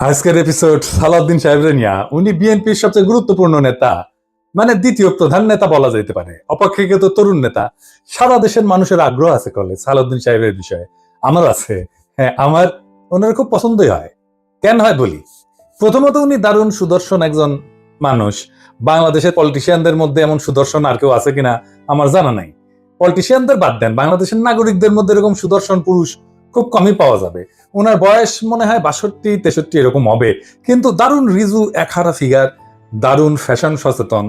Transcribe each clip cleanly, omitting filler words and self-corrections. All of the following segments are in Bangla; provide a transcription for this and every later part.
আজকের এপিসোড সালাউদ্দিন সাহেবের নিয়া। উনি বিএনপির সবচেয়ে গুরুত্বপূর্ণ নেতা, মানে দ্বিতীয় প্রধান নেতা বলা যেতে পারে, অপেক্ষাকৃত তরুণ নেতা। সারা দেশের মানুষের আগ্রহ আছে কলে সালাউদ্দিন সাহেবের বিষয়ে, আমার আছে। হ্যাঁ, আমার ওনার খুব পছন্দই হয়। কেন হয় বলি। প্রথমত, উনি দারুণ সুদর্শন একজন মানুষ। বাংলাদেশের পলিটিশিয়ানদের মধ্যে এমন সুদর্শন আর কেউ আছে কিনা আমার জানা নাই। পলিটিশিয়ানদের বাদ দেন, বাংলাদেশের নাগরিকদের মধ্যে এরকম সুদর্শন পুরুষ খুব কমই পাওয়া যাবে। ওনার বয়স মনে হয় 62-63 এরকম হবে, কিন্তু দারুণ রিজু একহারা ফিগার, দারুণ ফ্যাশন সচেতন।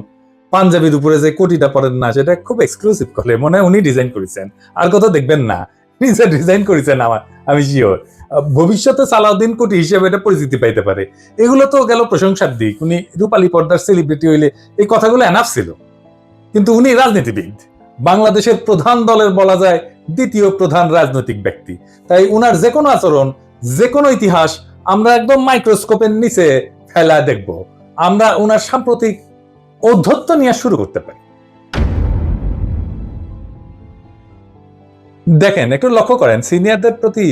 পাঞ্জাবির উপরে যে কোটিটা পরেন না, সেটা খুব এক্সক্লুসিভ করে মনে হয় উনি ডিজাইন করেছেন, আর কোথাও দেখবেন না। নিজে ডিজাইন করেছেন, আমি শিওর। ভবিষ্যতে সালাউদ্দিন কোটি হিসেবে এটা পরিচিতি পাইতে পারে। এগুলো তো গেল প্রশংসার দিক। উনি রূপালী পর্দার সেলিব্রিটি হইলে এই কথাগুলো এনাফ ছিল, কিন্তু উনি রাজনীতিবিদ, বাংলাদেশের প্রধান দলের বলা যায় দ্বিতীয় প্রধান রাজনৈতিক ব্যক্তি। তাই উনার যে কোনো আচরণ, যে কোনো ইতিহাস আমরা একদম মাইক্রোস্কোপের নিচে ফেলা দেখব। আমরা উনার সাম্প্রতিক ঔদ্ধত্য নিয়ে শুরু করতে পারি। দেখেন, একটু লক্ষ্য করেন, সিনিয়রদের প্রতি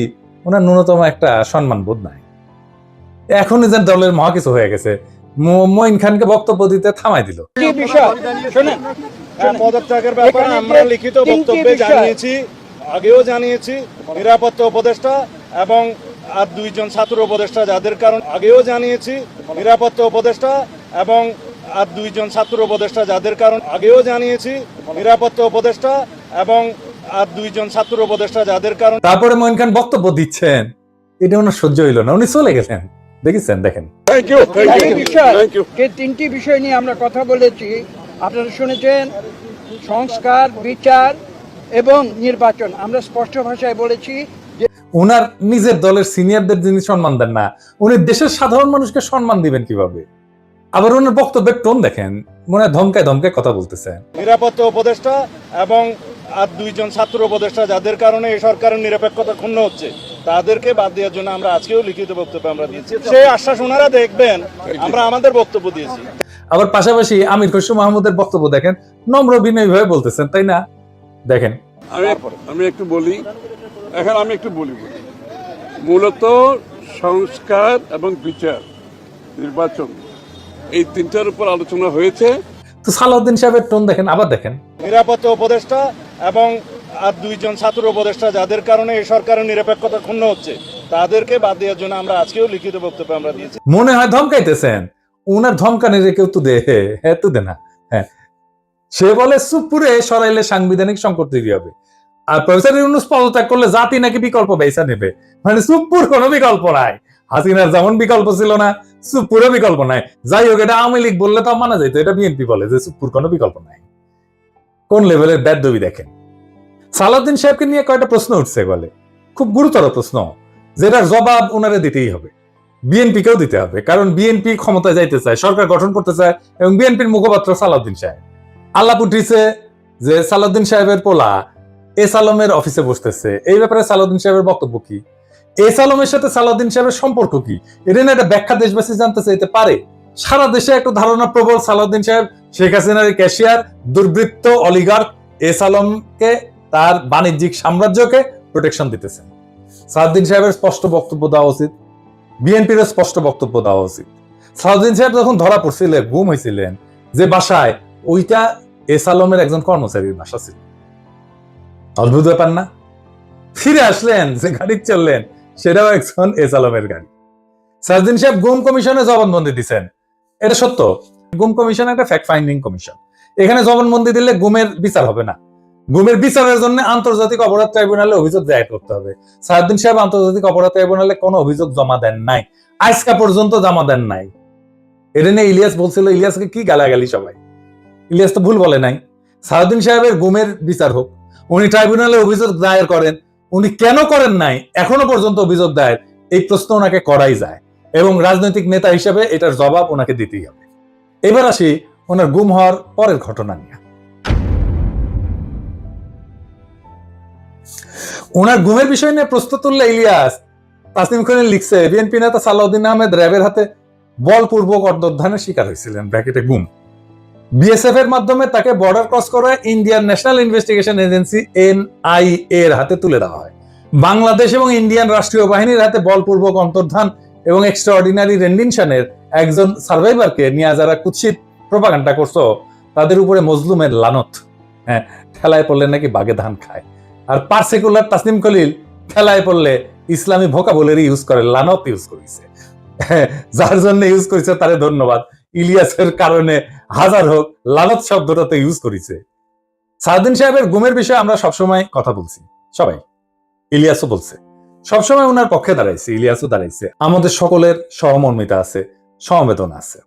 ওনার ন্যূনতম একটা সম্মান বোধ নাই। এখন যে দলের মহা কিছু হয়ে গেছে, মঈন খানকে বক্তব্য দিতে থামাই দিল। পদত্যাগের ব্যাপারে আমরা লিখিত বক্তব্যে জানিয়েছি, আগেও জানিয়েছি। নিরাপত্তা উপদেষ্টা এবং আর দুইজন ছাত্র উপদেষ্টা যাদের কারণ আগেও জানিয়েছি। নিরাপত্তা উপদেষ্টা এবং আর দুইজন ছাত্র উপদেষ্টা যাদের কারণ আগেও জানিয়েছি। নিরাপত্তা উপদেষ্টা এবং আর দুইজন ছাত্র উপদেষ্টা যাদের কারণ। তারপরে মঈন খান বক্তব্য দিচ্ছেন, এটা ওনার সহ্য হইল না, উনি চলে গেছেন। দেখেছেন, দেখেন। তিনটি বিষয় নিয়ে আমরা কথা বলেছি, আপনারা শুনেছেন, সংস্কার, বিচার এবং নির্বাচন। আমরা স্পষ্ট ভাষায় বলেছি যে উনার নিজের দলের সিনিয়রদের যিনি সম্মান দেন না, উনি দেশের সাধারণ মানুষকে সম্মান দিবেন কিভাবে? আবার ওনার বক্তব্যের টোন দেখেন, মনে হয় ধমকায় ধমকায় কথা বলতেছেন। নিরাপত্তা উপদেষ্টা এবং আর দুইজন ছাত্র উপদেষ্টা যাদের কারণে এই সরকারের নিরপেক্ষতা ক্ষুণ্ণ হচ্ছে, তাদেরকে বাদ দেওয়ার জন্য আমরা আজকেও লিখিত বক্তব্য আমরা দিয়েছি। সেই আশ্বাস ওনারা দেখবেন, আমরা আমাদের বক্তব্য দিয়েছি। আবার পাশাপাশি আমির খসরু মাহমুদের বক্তব্য দেখেন, নম্র বিনয়ী ভাবে বলতেছেন, তাই না? দেখেন, আমি একটু বলি, এখন আমি একটু বলি মূলত সংস্কার এবং বিচার, নির্বাচন, এই তিনটার উপর আলোচনা হয়েছে। তো সালাউদ্দিন সাহেবের টোন দেখেন, আবার দেখেন। নিরাপত্তা উপদেষ্টা এবং আর দুইজন ছাত্র উপদেষ্টা যাদের কারণে এই সরকারের নিরপেক্ষতা ক্ষুণ্ণ হচ্ছে, তাদেরকে বাদ দেওয়ার জন্য আমরা আজকেও লিখিত বক্তব্য আমরা দিয়েছি। মনে হয় ধমকাইতেছেন। উনার ধমকানি রে কেউ তো দে, হ্যাঁ তো দে না। হ্যাঁ, সে বলে সুপুরে সরাইলে সাংবিধানিক সংকট তৈরি হবে, আর প্রফেসর ইউনূস পদত্যাগ করলে জাতি নাকি বিকল্প বেসা নেবে। মানে সুপুর কোনো বিকল্প নাই। হাসিনার যেমন বিকল্প ছিল না, সুপুরও বিকল্প নাই। যাই হোক, এটা আওয়ামী লীগ বললে তো মানা যাইতো, এটা বিএনপি বলে যে সুপুর কোনো বিকল্প নাই। কোন লেভেলের বেদবি দেখেন। সালাউদ্দিন সাহেবকে নিয়ে কয়েকটা প্রশ্ন উঠছে বলে, খুব গুরুতর প্রশ্ন, যেটার জবাব ওনারে দিতেই হবে, বিএনপি কেও দিতে হবে। কারণ বিএনপি ক্ষমতায় যাইতে চায়, সরকার গঠন করতে চায়, এবং বিএনপির মুখপাত্র সালাউদ্দিন সাহেব। আলাপ উঠিছে যে সালাউদ্দিন সাহেবের পোলা এস আলমের অফিসে বসতেছে। এই ব্যাপারে সালাউদ্দিন সাহেবের বক্তব্য কি? এস আলমের সাথে সালাউদ্দিন সাহেবের সম্পর্ক কি? এটা না একটা ব্যাখ্যা দেশবাসী জানতে চাইতে পারে। সারা দেশে একটা ধারণা প্রবল, সালাউদ্দিন সাহেব শেখ হাসিনার ক্যাশিয়ার, দুর্বৃত্ত অলিগার্ক এস আলমকে, তার বাণিজ্যিক সাম্রাজ্যকে প্রোটেকশন দিতেছেন। সালাউদ্দিন সাহেবের স্পষ্ট বক্তব্য দেওয়া উচিত, বিএনপির স্পষ্ট বক্তব্য দেওয়া উচিত। সালাউদ্দিন সাহেব যখন ধরা পড়ছিলেন, গুম হয়েছিলেন যে বাসায়, ওইটা এস আলমের একজন কর্মচারীর বাসা ছিল। অদ্ভুত ব্যাপার না? ফিরে আসলেন, যে গাড়ি চললেন সেটাও একজন এস আলমের গাড়ি। সালাউদ্দিন সাহেব গুম কমিশনে জবানবন্দি দিচ্ছেন, এটা সত্য। গুম কমিশন একটা ফ্যাক্ট ফাইন্ডিং কমিশন। এখানে জবানবন্দি দিলে গুমের বিচার হবে না। গুমের বিচারের জন্য আন্তর্জাতিক অপরাধ ট্রাইব্যুনালে অভিযোগ দায়ের করতে হবে। সালাউদ্দিন সাহেব আন্তর্জাতিক অপরাধ ট্রাইব্যুনালে কোনো অভিযোগ জমা দেন নাই, আজকা পর্যন্ত জমা দেন নাই। এটা নিয়ে ইলিয়াস বলছিল, ইলিয়াসকে কি গালাগালি সবাই। ইলিয়াস তো ভুল বলে নাই। সালাউদ্দিন সাহেবের গুমের বিচার হোক, উনি ট্রাইব্যুনালে অভিযোগ দায়ের করেন। উনি কেন করেন নাই এখনো পর্যন্ত অভিযোগ দায়ের, এই প্রশ্ন ওনাকে করাই যায়, এবং রাজনৈতিক নেতা হিসেবে এটার জবাব ওনাকে দিতেই হবে। এবার আসি ওনার গুম হওয়ার পরের ঘটনা নিয়ে। ওনার গুমের বিষয় নিয়ে প্রশ্ন তুললে ইলিয়াস, তাসনিম খানের লিখছে, বিএনপি নেতা সালাউদ্দিন আহমেদ র্যাবের হাতে বলপূর্বক অন্তর্ধানের শিকার হয়েছিলেন, ব্র্যাকেটে গুম। বিএসএফ এর মাধ্যমে তাকে বর্ডার ক্রস করে Indian national investigation agency NIA এর হাতে তুলে দেওয়া হয়। বাংলাদেশ এবং ইন্ডিয়ান রাষ্ট্রীয় বাহিনীর হাতে বলপূর্বক অন্তর্ধান এবং এক্সট্রাঅর্ডিনারি রেন্ডিনশনের একজন সার্ভাইভারকে নিয়ে যারা কুৎসিত প্রোপাগান্ডা করছো তাদের উপরে মজলুমের লানত। হ্যাঁ, ঠেলায় পড়লে নাকি বাগে ধান খায়। আর পার্সিকুলার তাসনিম খলিল ঠেলায় পড়লে ইসলামী ভোকাবুলারি ইউজ করে, লানত ইউজ করেছে। যার জন্য ইউজ করেছে তারে ধন্যবাদ। ইলিয়াসের কারণে হাজার হোক, লানত শব্দটাতে ইউজ করেছে। সালাউদ্দিন সাহেবের গুমের বিষয়ে আমরা সবসময় কথা বলছি, সবাই, ইলিয়াসও বলছে, সবসময় ওনার পক্ষে দাঁড়াইছে, ইলিয়াসও দাঁড়াইছে। আমাদের সকলের সহমর্মিতা আছে, সমবেদনা আছে।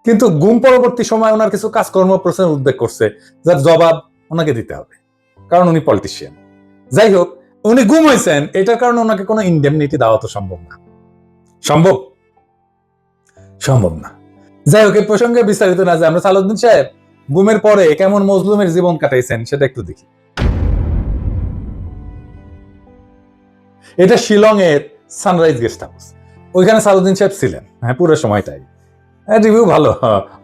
কিন্তু গুম পরবর্তী সময় ওনার কিছু কাজকর্ম প্রশ্নের উদ্বেগ করছে, যার জবাব ওনাকে দিতে হবে, কারণ উনি পলিটিশিয়ান। যাই হোক, উনি গুম হয়েছেন, এটার কারণে ওনাকে কোনো ইনডেমনিটি দেওয়া তো সম্ভব না। সম্ভব না। যাই হোক, এই প্রসঙ্গে বিস্তারিত না যে আমরা সালাউদ্দিন সাহেব গুমের পরে কেমন মজলুমের জীবন কাটাইছেন সেটা একটু দেখি। এটা শিলং এর সানরাইজ গেস্ট হাউস। ওইখানে সালাউদ্দিন সাহেব ছিলেন, হ্যাঁ, পুরো সময়টাই। রিভিউ ভালো,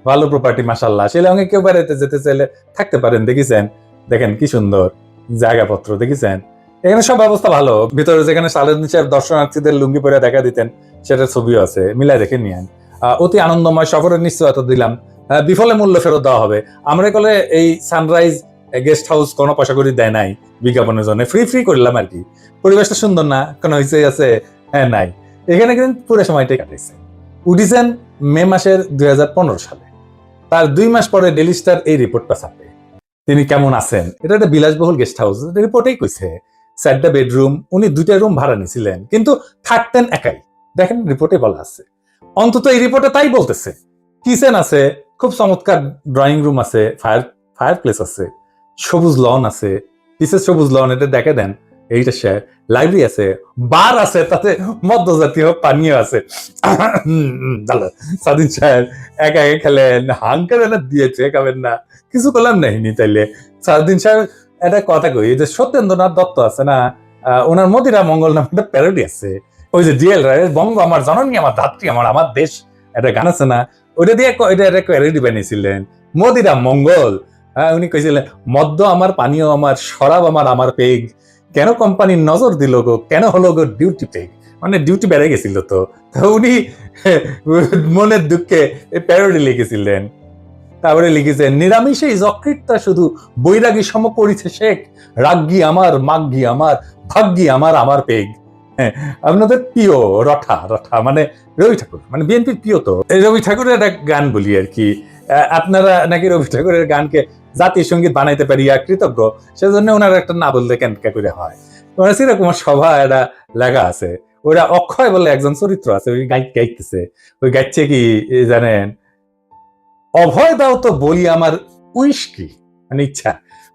ভালো প্রপার্টি মাশাআল্লাহ। শিলং এ কেউ বেড়াইতে যেতে চাইলে থাকতে পারেন, দেখেছেন, দেখেন কি সুন্দর জায়গাপত্র, দেখেছেন, এখানে সব ব্যবস্থা ভালো। ভিতরে যেখানে সালাউদ্দিন সাহেব দর্শনার্থীদের লুঙ্গি পরে দেখা দিতেন সেটার ছবিও আছে, মিলাই দেখে নিয়েন। অতি আনন্দময় সফরের নিশ্চয়তা দিলাম, বিফলে মূল্য ফেরত দেওয়া হবে। আমরা কলে এই সানরাইজ গেস্ট হাউস কোনো পয়সা করে দেয় নাই বিজ্ঞাপনের জন্য, ফ্রি করলাম আর কি। পরিবেশটা সুন্দর না, কোনো হইচই আছে? হ্যাঁ, নাই। এখানে কিন্তু পুরো সময়টাই কাটাইছে। উঠিছেন মে মাসের 2015 সালে। তার 2 মাস পরে ডেইলি স্টার এই রিপোর্টটা ছাপে। তিনি কেমন আছেন, এটা একটা বিলাসবহুল গেস্ট হাউস, রিপোর্টেই কইছে। 4টা বেডরুম, উনি 2টা রুম ভাড়া নিয়েছিলেন, কিন্তু থাকতেন একাই। দেখেন রিপোর্টে বলা আছে, অন্তত এই রিপোর্টে তাই বলতেছে। কিচেন আছে, খুব চমৎকার ড্রয়িং রুম আছে, ফায়ার প্লেস আছে, সবুজ লন আছে, পিসের সবুজ লন, এটা দেখে দেন, এইটা সে লাইব্রেরি আছে, বার আছে, তাতে মদ্য জাতীয় পানীয় আছে। সাদিন সাহেব একা খেলেন, হাঙ্কার দিয়েছে, খাবেন না, কিছু করলাম নাহিনি। তাইলে সাদিন সাহেব একটা কথা কই, যে সত্যেন্দ্রনাথ দত্ত আছে না, ওনার মদিরা মঙ্গল নামে একটা প্যারোডি আছে। ওই যে ডিএল রায়ের বঙ্গ আমার জননী, আমার ধাত্রী, আমার দেশ, একটা গান আছে না, ওইটা দিয়ে একটা প্যারোডি বানিয়েছিলেন, মদিরা মঙ্গল। উনি কইছিলেন, মদ্য আমার, পানীয় আমার, শরাব আমার পেগ, কেন কোম্পানির নজর দিল গো, কেন হলো গো ডিউটি পেগ, মানে ডিউটি বেড়ে গেছিল। তো উনি মনের দুঃখে প্যারোডি লিখেছিলেন। তারপরে লিখেছেন, নিরামিষেই যকৃতটা শুধু বৈরাগী সম করিছে শেখ, রাগ্গি আমার, মাগ্গি আমার, ভাগ্যি আমার পেগ। হ্যাঁ, আপনাদের প্রিয় রঠা মানে রবি ঠাকুর, মানে বিএনপির প্রিয়। তো রবি ঠাকুরের একটা গান বলি আর কি, আপনারা নাকি রবি ঠাকুরের গানকে জাতীয় সঙ্গীত বানাইতে পারিয়া কৃতজ্ঞ, সেজন্য ওনার একটা না বললে কেনকা করে হয়। ওনার চিরকুমার সভা একটা লেখা আছে, ওরা অক্ষয় বলে একজন চরিত্র আছে, ওই গাইতেছে। ওই গাইছে কি জানেন, অভয় দাও তো বলি আমার উইস্কি, মানে ইচ্ছা,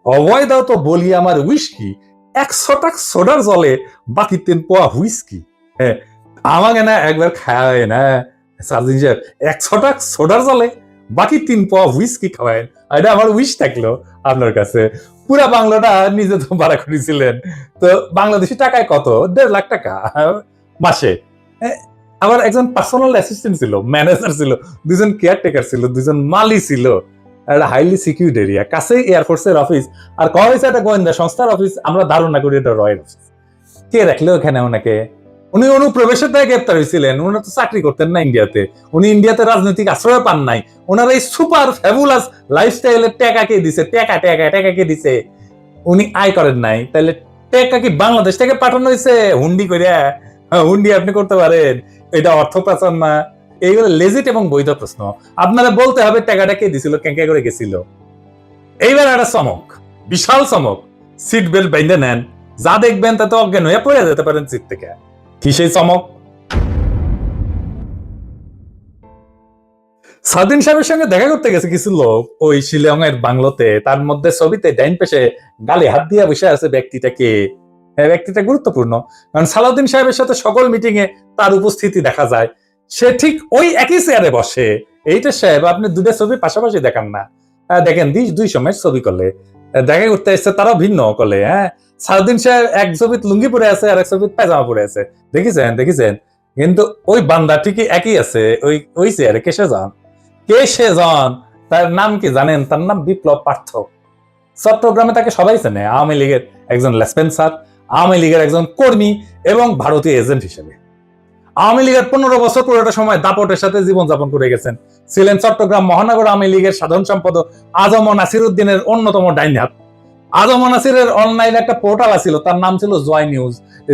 অভয় দাও তো বলি আমার উইস্কি, 100 টাকা সোডার জলে বাকি 3 পোয়া হুইস্কি। হ্যাঁ, আমাকে না একবার খাওয়ায় না সার্জিন সাহেব, 100 টাকা সোডার জলে বাকি 3 পোয়া হুইস্কি খাওয়ায়। এটা আমার উইশ থাকলো আপনার কাছে। পুরা বাংলাটা নিজে তো ভাড়া করেছিলেন, তো বাংলাদেশি টাকায় কত, 1.5 লাখ টাকা মাসে। আবার একজন পার্সোনাল অ্যাসিস্ট্যান্ট ছিল, ম্যানেজার ছিল, 2জন কেয়ারটেকার ছিল, 2জন মালি ছিল। একটা হাইলি সিকিউরিড এরিয়া, কাছেই এয়ারফোর্সের অফিস, আর কয় হয়েছে একটা গোয়েন্দা সংস্থার অফিস। আমরা ধারণা করি এটা রয়ের অফিস। কে রাখলো ওখানে ওনাকে? উনি অনুপ্রবেশের দায়ে গ্রেপ্তার হয়েছিলেন। উনি তো চাকরি করতেন না ইন্ডিয়াতে, উনি ইন্ডিয়াতে রাজনৈতিক আশ্রয় পান নাই। ওনার এই সুপার ফ্যাবুলাস লাইফস্টাইলের টাকা কে দিছে? টাকা কে দিছে? উনি আয় করেন নাই, তাহলে টাকা কি বাংলাদেশ থেকে পাঠানো হয়েছে হুন্ডি করিয়া? হুন্ডি আপনি করতে পারেন, এটা অর্থ পাচার না? এইগুলো লেজিট এবং বৈধ প্রশ্ন। আপনারা বলতে হবে টাকাটা কে দিছিল, কেঙ্কা করে গেছিল। এইবার একটা চমক, বিশাল চমক, সিট বেল্ট বাইন্ধে নেন, যা দেখবেন তাতে অজ্ঞান হয়ে পড়ে যেতে পারেন সিট থেকে। কি সেই চমক? সাদিন সাহেবের সঙ্গে দেখা করতে গেছে কিছু লোক ওই শিলং এর বাংলোতে। তার মধ্যে ছবিতে ডাইন পেশে গালে হাত দিয়ে বসে আছে ব্যক্তিটাকে। ব্যক্তিটা গুরুত্বপূর্ণ, কারণ সালাউদ্দিন সাহেবের সাথে সকল মিটিং এ তার উপস্থিতি দেখা যায়। সে ঠিক ওই একই চেয়ারে বসে। এইটা সাহেব আপনি 2টা ছবি পাশাপাশি দেখান না, দেখেন 2 সময়ের ছবি করলে দেখা করতে এসছে, তারাও ভিন্ন করলে। হ্যাঁ, সালাউদ্দিন সাহেব এক ছবিতে লুঙ্গি পরে আছে, আর এক ছবিতে পায়জামা পরে আছে, দেখেছেন। কিন্তু ওই বান্দা ঠিকই একই আছে ওই চেয়ারে। কে সে জন? তার নাম কি জানেন? তার নাম বিপ্লব পার্থ। চট্টগ্রামে তাকে সবাই চেনে, আওয়ামী লীগের একজন লেসপেন্সার, আওয়ামী লীগের একজন কর্মী এবং ভারতীয় এজেন্ট হিসেবে। আওয়ামী লীগের 15 বছর পুরোটা সময় দাপটের সাথে জীবনযাপন করে গেছেন। ছিলেন চট্টগ্রাম মহানগর আওয়ামী লীগের সাধারণ সম্পাদক আজম নাসির উদ্দিনের অন্যতম ডাইন হাত। আজম নাসিরের অনলাইনে একটা পোর্টাল ছিল, তার নাম ছিল জয় নিউজ।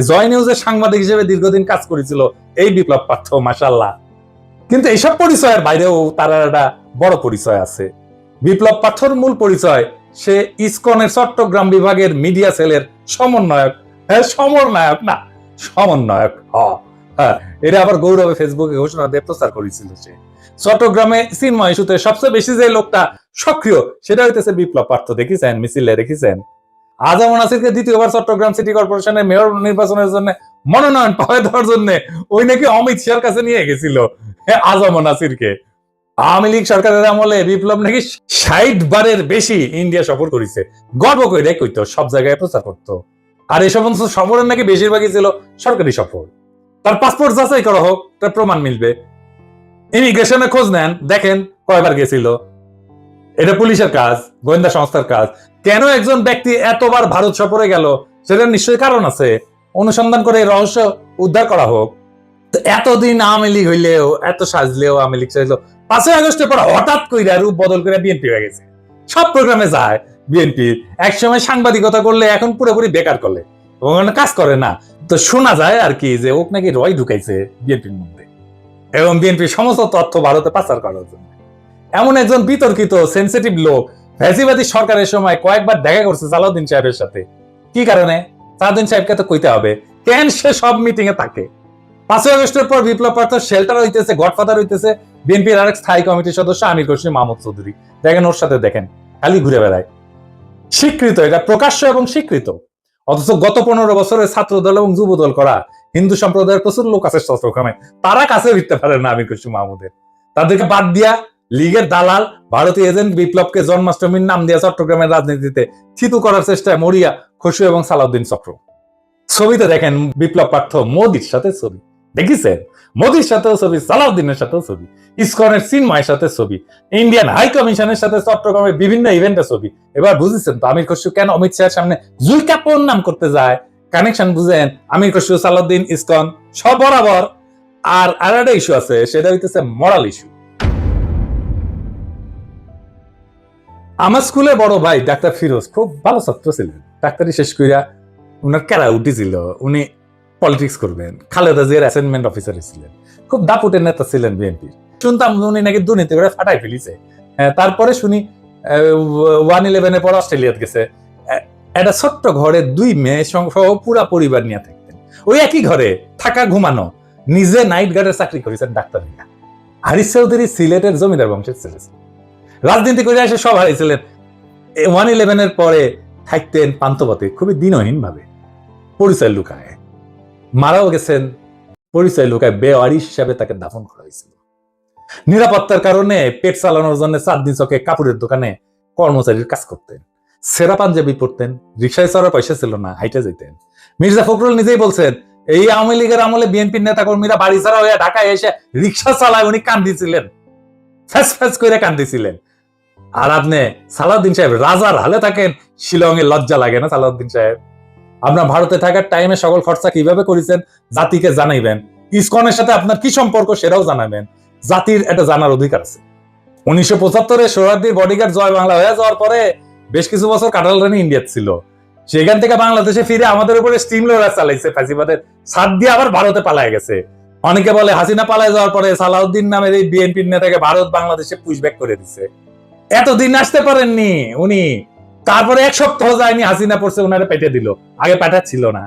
জয় নিউজের সাংবাদিক হিসেবে দীর্ঘদিন কাজ করেছিল এই বিপ্লব পাঠ্য, মাশাআল্লাহ। কিন্তু এইসব পরিচয়ের বাইরেও তার একটা বড় পরিচয় আছে। বিপ্লব পাঠ্যর মূল পরিচয়, সে ইসকনের চট্টগ্রাম বিভাগের মিডিয়া সেলের সমন্বয়ক। হ্যাঁ, সমন্বয়ক না, সমন্বয়ক। হ্যাঁ, এটা আবার গৌরবে ফেসবুকে ঘোষণা দিয়ে প্রচার করেছিল সে। চট্টগ্রামে চিন্ময় ইস্যুতে সবচেয়ে বেশি যে লোকটা সক্রিয়, সেটা হইতেছে বিপ্লব পাঠ্য। দেখেছেন মিছিলে, দেখেছেন আজম নাসিরকে দ্বিতীয়বার চট্টগ্রাম সিটি কর্পোরেশনের মেয়র নির্বাচনের জন্য মনোনয়ন পাওয়া দেওয়ার জন্য ওই নাকি অমিত শাহর কাছে নিয়ে গেছিল আজম নাসিরকে। আওয়ামী লীগ সরকারের আমলে বিপ্লব নাকি 60 বারের বেশি ইন্ডিয়া সফর করেছে। গর্ব করে কইতো, সব জায়গায় প্রচার করতো। আর এই সমস্ত সফরের নাকি বেশিরভাগই ছিল সরকারি সফর। তার পাসপোর্ট যাচাই করা হোক, তার প্রমাণ মিলবে। ইমিগ্রেশনে খোঁজ নেন, দেখেন কয়বার গেছিল। এটা পুলিশের কাজ, গোয়েন্দা সংস্থার কাজ। কেন একজন ব্যক্তি এতবার ভারত সফরে গেল, সেটার নিশ্চয়ই কারণ আছে। অনুসন্ধান করে রহস্য উদ্ধার করা হোক। এতদিন আওয়ামী লীগ হইলেও, এত সাজলেও আওয়ামী লীগ সাজলেও 5ই আগস্টের পর হঠাৎ কইরা রূপ বদল করে বিএনপি হয়ে গেছে। সব প্রোগ্রামে যায় বিএনপি। একসময় সাংবাদিকতা করলে, এখন পুরোপুরি বেকার করলে, কাজ করে না। তো শোনা যায় আর কি যে ওক নাকি রয় ঢুকাইছে বিএনপির মধ্যে, এবং বিএনপির সমস্ত তথ্য ভারতে পাচার করার জন্য। এমন একজন বিতর্কিত সেনসিটিভ লোক ফ্যাসিবাদী সরকারের সময় কয়েকবার দেখা করছে সালাউদ্দিন সাহেবের সাথে। কি কারণে? সালাউদ্দিন সাহেবকে তো কইতে হবে, কেন সে সব মিটিং এ থাকে। 5ই আগস্টের পর বিপ্লব পাঠ্য শেল্টার হইতেছে, গডফাদার হইতেছে বিএনপির আরেক স্থায়ী কমিটির সদস্য আমির খসরু মাহমুদ চৌধুরী। দেখেন ওর সাথে, দেখেন খালি ঘুরে বেড়ায়। স্বীকৃত, এটা প্রকাশ্য এবং স্বীকৃত। অথচ গত 15 বছরে ছাত্র দল এবং যুব দল করা হিন্দু সম্প্রদায়ের প্রচুর লোক আছে চট্টগ্রামে, তারা কাছে উঠতে পারে না আমির খসরু মাহমুদের। তাদেরকে বাদ দিয়া লীগের দালাল, ভারতীয় এজেন্ট বিপ্লবকে জন্মাষ্টমীর নাম দিয়া চট্টগ্রামের রাজনীতিতে থিতু করার চেষ্টায় মরিয়া খসরু এবং সালাউদ্দিন চক্র। ছবিতে দেখেন বিপ্লব পাঠ্য মোদির সাথে ছবি, দেখেছেন? মোদির সাথেও ছবি, সালাউদ্দিনের সাথেও ছবি, ইসকনের চিন্ময়ের সাথে ছবি, ইন্ডিয়ান হাই কমিশনের সাথে চট্টগ্রামের বিভিন্ন ইভেন্টে ছবি। এবার বুঝেছেন তো আমির খসরু কেন অমিত শাহের সামনে জুইকাপন নাম করতে যায়? কানেকশন বুঝেন? আমির খসরু, সালাউদ্দিন, ইসকন সব বরাবর। আর একটা ইস্যু আছে, সেটা হইতেছে মরাল ইস্যু। আমার স্কুলে বড় ভাই ডাক্তার ফিরোজ খুব ভালো ছাত্র ছিলেন। ডাক্তারি শেষ কইরা উনার কেরা উঠেছিল, উনি পলিটিক্স করবেন। খালেদা জিয়ার অ্যাসাইনমেন্ট অফিসার ছিলেন, খুব দাপুটের নেতা ছিলেন বিএনপির। শুনতাম উনি নাকি দুর্নীতি করে ফাটাই ফেলিছে। তারপরে শুনি 111-এর পর অস্ট্রেলিয়াতে গেছে। একটা ছোট্ট ঘরে 2 মেয়ে সহ পুরা পরিবার নিয়ে থাকতেন। ওই একই ঘরে থাকা, ঘুমানো। নিজে নাইট গার্ডের চাকরি করেছেন ডাক্তার। হারিস চৌধুরী সিলেটের জমিদার বংশের ছেলে, রাজনীতি করে এসে সব হারিয়েছিলেন। 111-এর পরে থাকতেন পান্থপথে, খুবই দিনহীন ভাবে, পরিচয় লুকায়। মারাও গেছেন পরিচয় লুকায়, বেওয়ারিশ হিসাবে তাকে দাফন করা হয়েছিল। নিরাপত্তার কারণে পেট চালানোর জন্য চাঁদনি চকে কাপড়ের দোকানে কর্মচারীর কাজ করতেন। সেরা পাঞ্জাবি পরতেন, রিক্সায় চড়ার পয়সা ছিল না, হাইটে যেতেন। মির্জা ফখরুল নিজেই বলছেন, এই আওয়ামী লীগের আমলে বিএনপির নেতা কর্মীরা বাড়ি ছাড়া হয়ে ঢাকায় এসে রিক্সা চালায়, উনি কান্দিছিলেন, ফ্যাস ফ্যাস করে কান্দিছিলেন। আর আপনি সালাউদ্দিন সাহেব রাজার হালে থাকেন, শিলংয়ে লজ্জা লাগে না সালাউদ্দিন সাহেব? আপনার ভারতে থাকার টাইমে সকল খরচা কিভাবে করেছেন জাতিকে জানাইবেন। ইসকনের সাথে আপনার কি সম্পর্ক সেটাও জানাবেন। জাতির এটা জানার অধিকার আছে। 1975-এ সোহরাওয়ার্দীর বডিগার্ড জয় বাংলা হয়ে যাওয়ার পরে বেশ কিছু বছর কাটাল রানী ইন্ডিয়াতে ছিল। সেখান থেকে বাংলাদেশে ফিরে আমাদের উপরে স্টিম লোডার চালাইছে, ফ্যাসিবাদের সাথ দিয়ে আবার ভারতে পালায় গেছে। অনেকে বলে হাসিনা পালায় যাওয়ার পরে সালাউদ্দিন নামের এই বিএনপির নেতাকে ভারত বাংলাদেশে পুশব্যাক করে দিছে। এতদিন আসতে পারেননি উনি, তারপরে 1 সপ্তাহ যায়নি হাসিনা পড়ছে ওনারে পেটে দিল, আগে পাঠাচ্ছিল না।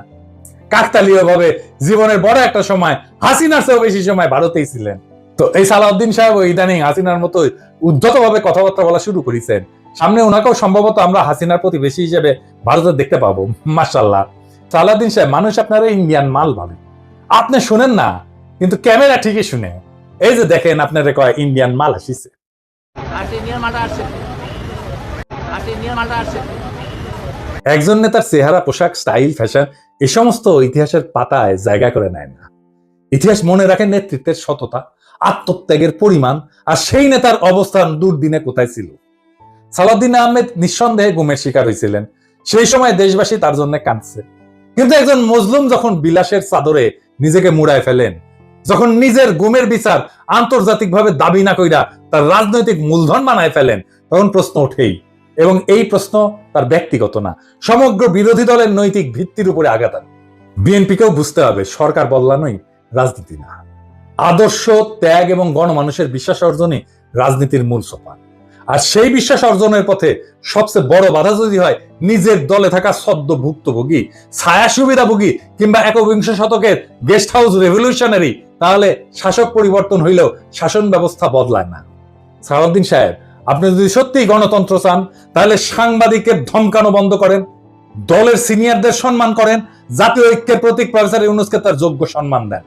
কাকতালীয় ভাবে জীবনের বড় একটা সময় হাসিনার চেয়েও বেশি সময় ভারতেই ছিলেন। তো এই সালাউদ্দিন সাহেব ইদানিং হাসিনার মতো উদ্ধত ভাবে কথাবার্তা বলা শুরু করেছেন। সামনে ওনাকেও সম্ভবত আমরা হাসিনার প্রতিবেশী হিসেবে ভারতে দেখতে পাবো, মাশাআল্লাহ। সালাউদ্দিন সাহেব, মানুষ আপনারা ইন্ডিয়ান মাল ভাবে, আপনি শুনেন না, কিন্তু ক্যামেরা ঠিকই শুনে। এই যে দেখেন আপনারা কয় ইন্ডিয়ান মাল আসিছে। একজন নেতার চেহারা, পোশাক, স্টাইল, ফ্যাশন এই সমস্ত ইতিহাসের পাতায় জায়গা করে নেয় না। ইতিহাস মনে রাখে নেতৃত্বের সততা, আত্মত্যাগের পরিমাণ, আর সেই নেতার অবস্থান দুর্দিনে কোথায় ছিল। সালাউদ্দিন আহমেদ নিঃসন্দেহে গুমের শিকার হয়েছিলেন। সেই সময় দেশবাসী তার জন্য কাঁদছে। কিন্তু একজন মজলুম যখন বিলাসের চাদরে নিজেকে মুড়ায় ফেলেন, যখন নিজের গুমের বিচার আন্তর্জাতিকভাবে দাবি না কইরা তার রাজনৈতিক মূলধন বানায় ফেলেন, তখন প্রশ্ন ওঠেই। এবং এই প্রশ্ন তার ব্যক্তিগত না, সমগ্র বিরোধী দলের নৈতিক ভিত্তির উপরে আঘাত আনে। বিএনপিকেও বুঝতে হবে সরকার বদলানোই রাজনীতি না, আদর্শ, ত্যাগ এবং গণমানুষের বিশ্বাস অর্জনই রাজনীতির মূল সোপান। আর সেই বিশ্বাস অর্জনের পথে সবচেয়ে বড় বাধা যদি হয় নিজের দলে থাকা সদ্য ভুক্তভোগী, ছায়া সুবিধাভোগী কিংবা একবিংশ শতকের গেস্ট হাউস রেভলিউশনারি, তাহলে শাসক পরিবর্তন হইলেও শাসন ব্যবস্থা বদলায় না। সালাউদ্দিন সাহেব, আপনি যদি সত্যিই গণতন্ত্র চান, তাহলে সাংবাদিকের ধমকানো বন্ধ করেন, দলের সিনিয়রদের সম্মান করেন, জাতীয় ঐক্যের প্রতীক প্রফেসর ইউনূসকে তার যোগ্য সম্মান দেন,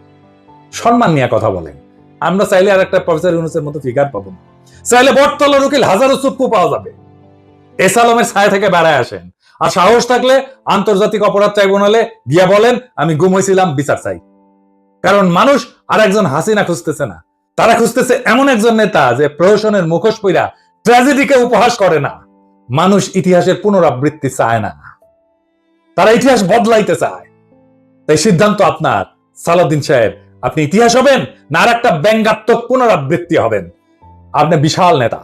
সম্মান নিয়ে কথা বলেন। আমরা চাইলে আর একটা প্রফেসর ইউনূসের মতো ফিগার পাবো না, চাইলে বটতলার উকিল হাজারো চুপ্পু পাওয়া যাবে। এস আলমের ছায়া থেকে বেড়ায় আসেন, আর সাহস থাকলে আন্তর্জাতিক অপরাধ ট্রাইব্যুনালে গিয়া বলেন আমি গুম হয়েছিলাম, বিচার চাই। কারণ মানুষ আর একজন হাসিনা খুঁজতেছে না, তারা খুঁজতেছে এমন একজন নেতা যে প্রহসনের মুখোশ পইরা ট্র্যাজেডিকে উপহাস করে না। মানুষ ইতিহাসের পুনরাবৃত্তি চায় না, তারা ইতিহাস বদলাইতে চায়। তাই সিদ্ধান্ত আপনার সালাউদ্দিন সাহেব, আপনি ইতিহাস হবেন না আর একটা ব্যঙ্গাত্মক পুনরাবৃত্তি হবেন। আপনি বিশাল নেতা,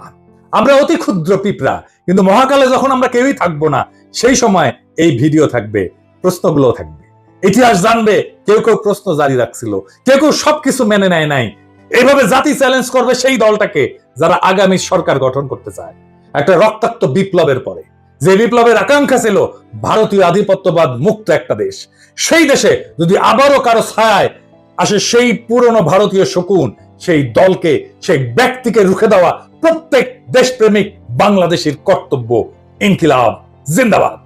আমরা অতি ক্ষুদ্র পিঁপড়া, কিন্তু মহাকালে যখন আমরা কেউই থাকবো না, সেই সময় এই ভিডিও থাকবে, প্রশ্নগুলো থাকবে, ইতিহাস জানবে। কেউ কেউ প্রশ্ন জারি রাখছিল, কেউ কেউ সবকিছু মেনে নেয় নাই। এইভাবে জাতি চ্যালেঞ্জ করবে সেই দলটাকে যারা আগামী সরকার গঠন করতে চায় একটা রক্তাক্ত বিপ্লবের পরে, যে বিপ্লবের আকাঙ্ক্ষা ছিল ভারতীয় আধিপত্যবাদ মুক্ত একটা দেশ। সেই দেশে যদি আবারও কারো ছায়ায় আসে সেই পুরনো ভারতীয় শকুন, সেই দলকে, সেই ব্যক্তিকে রুখে দেওয়া প্রত্যেক দেশপ্রেমিক বাংলাদেশের কর্তব্য। ইনকিলাব জিন্দাবাদ।